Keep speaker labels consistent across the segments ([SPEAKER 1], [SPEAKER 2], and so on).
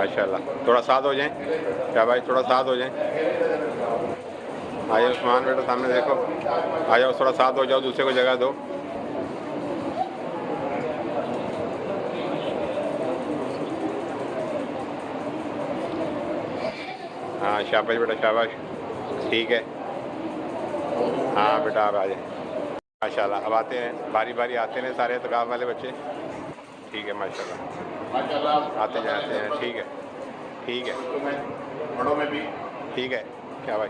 [SPEAKER 1] माशाल्लाह। थोड़ा साथ हो जाएं क्या भाई, थोड़ा साथ हो जाएं। आ जाओ उस्मान बेटा, सामने देखो, आ जाओ, थोड़ा साथ हो जाओ, दूसरे को जगह दो। हाँ शाबाश बेटा, शाबाश, ठीक है। हाँ बेटा आप आ जाए। माशाल्लाह, अब आते हैं, बारी बारी आते हैं सारे तकाफ वाले बच्चे। ठीक है माशाल्लाह, आते जाते हैं, ठीक है, ठीक है, बड़ों में भी ठीक है। क्या भाई,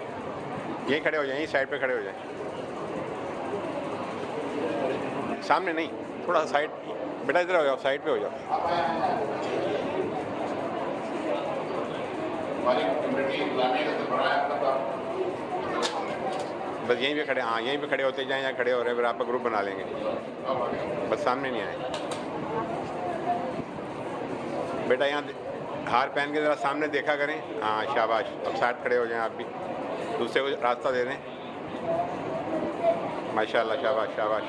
[SPEAKER 1] यहीं खड़े हो जाए, यहीं साइड पे खड़े हो जाए, सामने नहीं, थोड़ा साइड। बेटा इधर हो जाओ, साइड पे हो जाओ। बस यहीं पे खड़े, हाँ यहीं पे खड़े होते जाएं, यहाँ खड़े हो रहे हैं, फिर आपका ग्रुप बना लेंगे। बस सामने नहीं आए बेटा, यहाँ हार पहन के ज़रा सामने देखा करें। हाँ शाबाश, अब साइड खड़े हो जाएं आप भी, दूसरे को रास्ता दे दें। माशाल्लाह, शाबाश शाबाश।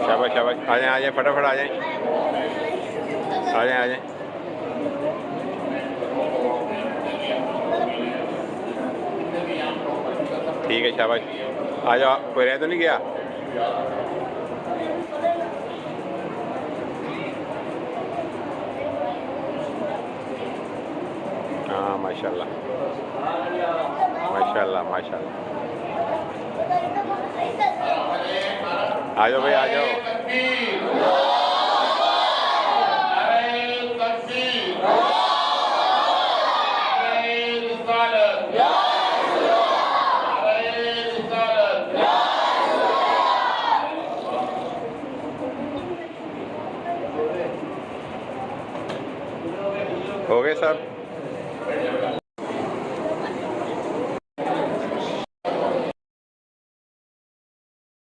[SPEAKER 1] शाबाश शाबाश, आ जाए फटाफट आ जाए, आ जाए आ जाए। ठीक है शाबाश, आ जाओ, कोई रह तो नहीं गया। हाँ माशाल्लाह माशाल्लाह माशाल्लाह। आ जाओ भाई, आ जाओ। हो गए सब।